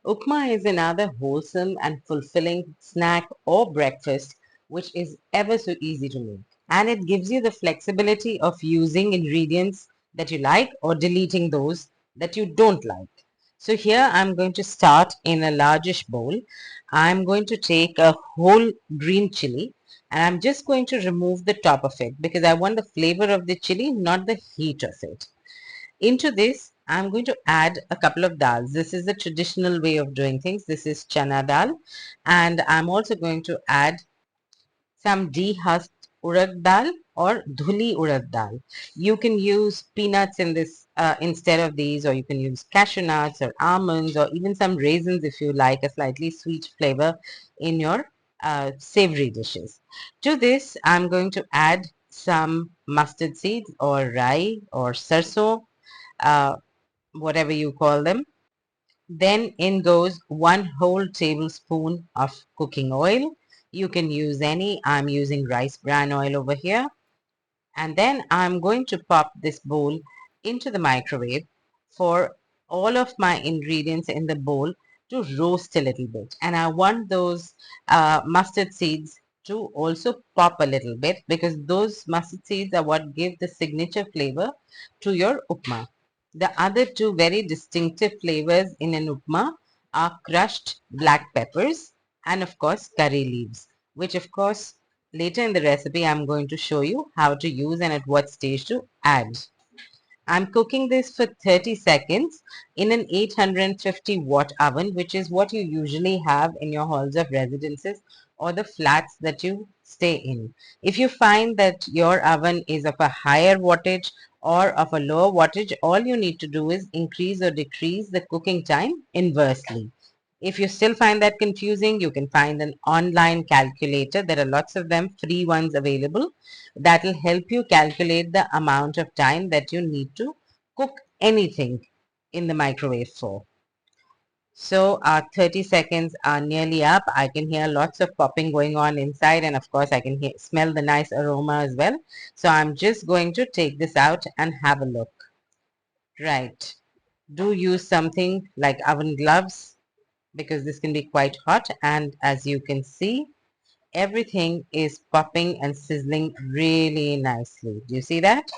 Upma is another wholesome and fulfilling snack or breakfast which is ever so easy to make. And it gives you the flexibility of using ingredients that you like or deleting those that you don't like. So here I'm going to start in a largish bowl. I'm going to take a whole green chili and I'm just going to remove the top of it because I want the flavor of the chili, not the heat of it. Into this, I'm going to add a couple of dals. This is the traditional way of doing things. This is chana dal. And I'm also going to add some dehusked urad dal or dhuli urad dal. You can use peanuts in this instead of these, or you can use cashew nuts or almonds or even some raisins if you like a slightly sweet flavor in your savory dishes. To this, I'm going to add some mustard seeds or rye or sarso, uh, whatever you call them. Then in goes 1 whole tablespoon of cooking oil. You can use any. I'm using rice bran oil over here. And then I'm going to pop this bowl into the microwave for all of my ingredients in the bowl to roast a little bit. And I want those mustard seeds to also pop a little bit because those mustard seeds are what give the signature flavor to your upma. The other two very distinctive flavors in an upma are crushed black peppers and of course curry leaves, which of course later in the recipe I'm going to show you how to use and at what stage to add. I'm cooking this for 30 seconds in an 850 watt oven, which is what you usually have in your halls of residences or the flats that you stay in. If you find that your oven is of a higher wattage or of a lower wattage, all you need to do is increase or decrease the cooking time inversely. If you still find that confusing, you can find an online calculator. There are lots of them, free ones available, that will help you calculate the amount of time that you need to cook anything in the microwave for. So our 30 seconds are nearly up. I can hear lots of popping going on inside, and of course I can smell the nice aroma as well. So I'm just going to take this out and have a look. Right. Do use something like oven gloves because this can be quite hot, and as you can see, everything is popping and sizzling really nicely. Do you see that?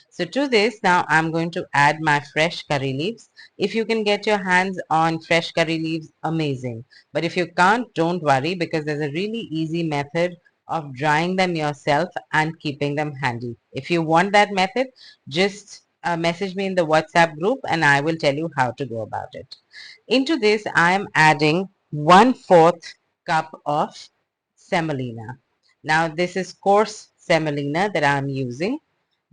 So to this, now I'm going to add my fresh curry leaves. If you can get your hands on fresh curry leaves, amazing. But if you can't, don't worry because there's a really easy method of drying them yourself and keeping them handy. If you want that method, just message me in the WhatsApp group and I will tell you how to go about it. Into this, I am adding 1/4 cup of semolina. Now this is coarse semolina that I'm using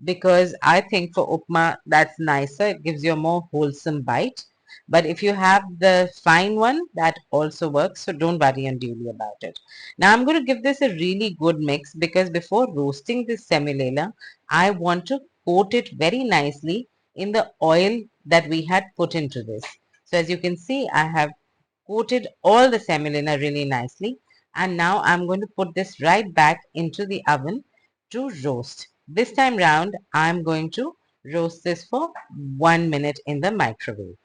because I think for upma that's nicer. It gives you a more wholesome bite. But if you have the fine one, that also works. So don't worry unduly about it. Now I'm going to give this a really good mix because before roasting this semolina, I want to coat it very nicely in the oil that we had put into this. So as you can see, I have coated all the semolina really nicely. And now I'm going to put this right back into the oven to roast. This time round, I'm going to roast this for 1 minute in the microwave.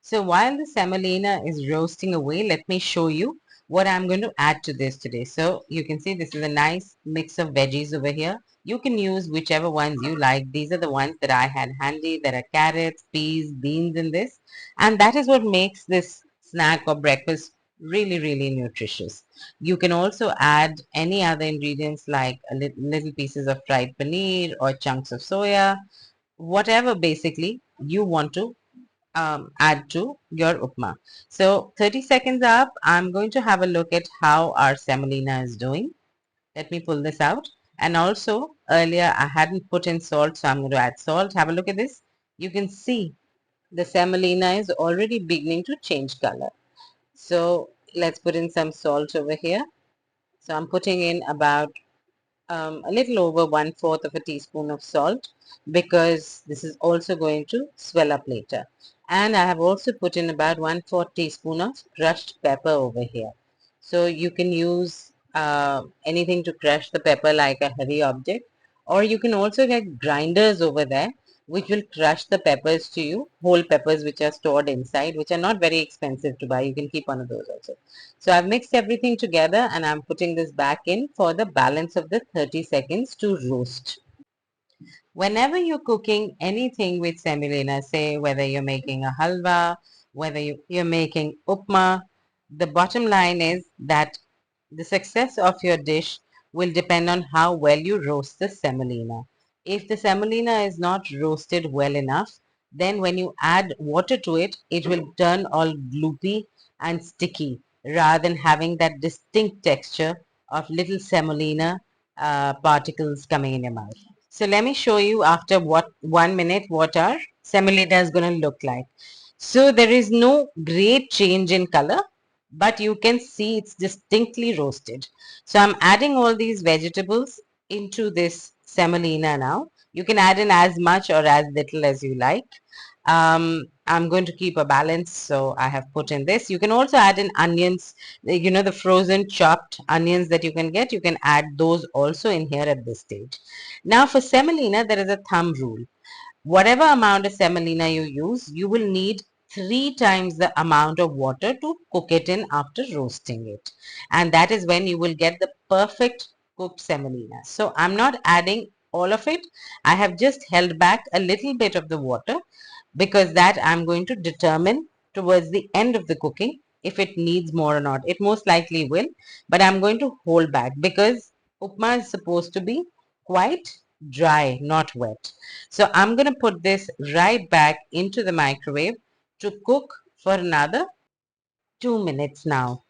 So while the semolina is roasting away, let me show you what I'm going to add to this today. So you can see this is a nice mix of veggies over here. You can use whichever ones you like. These are the ones that I had handy. There are carrots, peas, beans in this. And that is what makes this snack or breakfast really, really nutritious. You can also add any other ingredients like a little pieces of fried paneer or chunks of soya, whatever basically you want to add to your upma. So 30 seconds up, I'm going to have a look at how our semolina is doing. Let me pull this out. And also earlier I hadn't put in salt, so I'm going to add salt. Have a look at this. You can see the semolina is already beginning to change color. So let's put in some salt over here. So I'm putting in about a little over 1/4 of a teaspoon of salt because this is also going to swell up later. And I have also put in about 1/4 teaspoon of crushed pepper over here. So you can use anything to crush the pepper like a heavy object, or you can also get grinders over there which will crush the peppers to you, whole peppers which are stored inside, which are not very expensive to buy. You can keep one of those also. So I've mixed everything together and I'm putting this back in for the balance of the 30 seconds to roast. Whenever you're cooking anything with semolina, say whether you're making a halwa, whether you're making upma, the bottom line is that the success of your dish will depend on how well you roast the semolina. If the semolina is not roasted well enough, then when you add water to it, it will turn all gloopy and sticky rather than having that distinct texture of little semolina particles coming in your mouth. So let me show you after 1 minute what our semolina is going to look like. So there is no great change in color, but you can see it's distinctly roasted. So I'm adding all these vegetables into this semolina now. You can add in as much or as little as you like. I'm going to keep a balance, so I have put in this. You can also add in onions, the frozen chopped onions that you can get. You can add those also in here at this stage. Now for semolina, there is a thumb rule. Whatever amount of semolina you use, you will need 3 times the amount of water to cook it in after roasting it. And that is when you will get the perfect cooked semolina. So I'm not adding all of it. I have just held back a little bit of the water because that I'm going to determine towards the end of the cooking if it needs more or not. It most likely will, but I'm going to hold back because upma is supposed to be quite dry, not wet. So I'm going to put this right back into the microwave to cook for another 2 minutes now.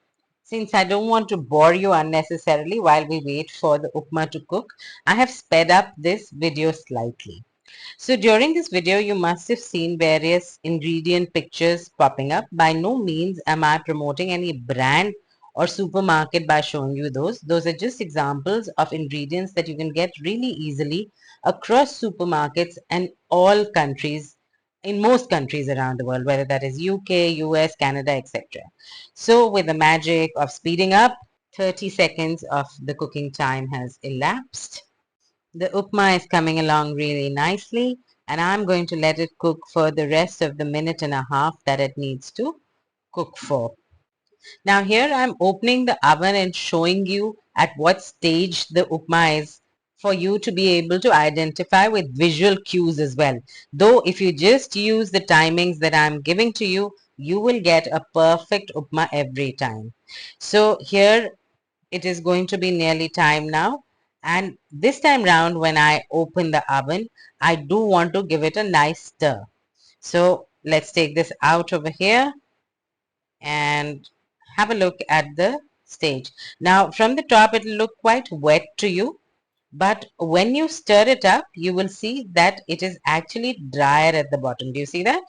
Since I don't want to bore you unnecessarily while we wait for the upma to cook, I have sped up this video slightly. So during this video, you must have seen various ingredient pictures popping up. By no means am I promoting any brand or supermarket by showing you those. Those are just examples of ingredients that you can get really easily across supermarkets and all countries, in most countries around the world, whether that is UK, US, Canada, etc. So with the magic of speeding up, 30 seconds of the cooking time has elapsed. The upma is coming along really nicely, and I'm going to let it cook for the rest of the minute and a half that it needs to cook for. Now here I'm opening the oven and showing you at what stage the upma is for you to be able to identify with visual cues as well. Though if you just use the timings that I'm giving to you, you will get a perfect upma every time. So here it is going to be nearly time now, and this time round when I open the oven, I do want to give it a nice stir. So let's take this out over here and have a look at the stage. Now from the top it will look quite wet to you, but when you stir it up you will see that it is actually drier at the bottom. Do you see that?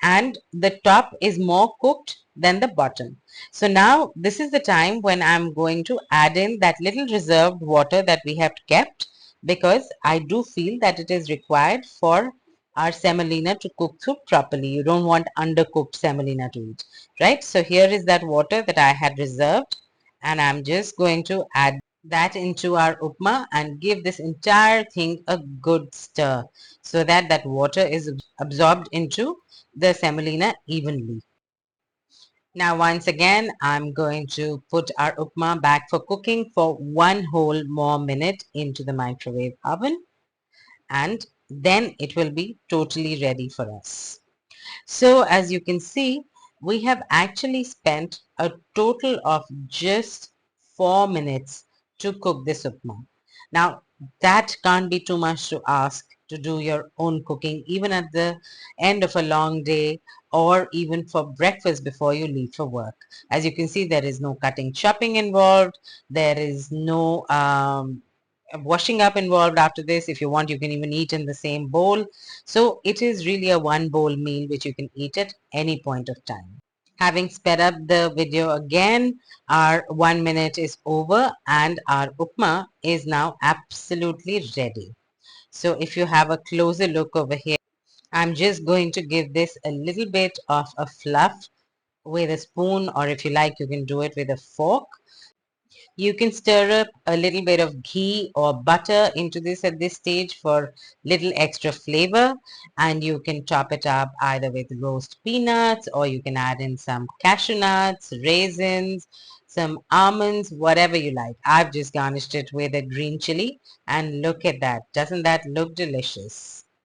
And the top is more cooked than the bottom. So now this is the time when I'm going to add in that little reserved water that we have kept, because I do feel that it is required for our semolina to cook through properly. You don't want undercooked semolina to eat, right? So here is that water that I had reserved, and I'm just going to add that into our upma and give this entire thing a good stir so that that water is absorbed into the semolina evenly. Now once again I'm going to put our upma back for cooking for one whole more minute into the microwave oven, and then it will be totally ready for us. So as you can see, we have actually spent a total of just 4 minutes to cook this upma. Now that can't be too much to ask to do your own cooking, even at the end of a long day or even for breakfast before you leave for work. As you can see, there is no cutting chopping involved. There is no washing up involved after this. If you want, you can even eat in the same bowl. So it is really a one bowl meal which you can eat at any point of time. Having sped up the video again, our 1 minute is over and our upma is now absolutely ready. So if you have a closer look over here, I'm just going to give this a little bit of a fluff with a spoon, or if you like, you can do it with a fork. You can stir up a little bit of ghee or butter into this at this stage for little extra flavor, and you can top it up either with roast peanuts, or you can add in some cashew nuts, raisins, some almonds, whatever you like. I've just garnished it with a green chili, and look at that. Doesn't that look delicious?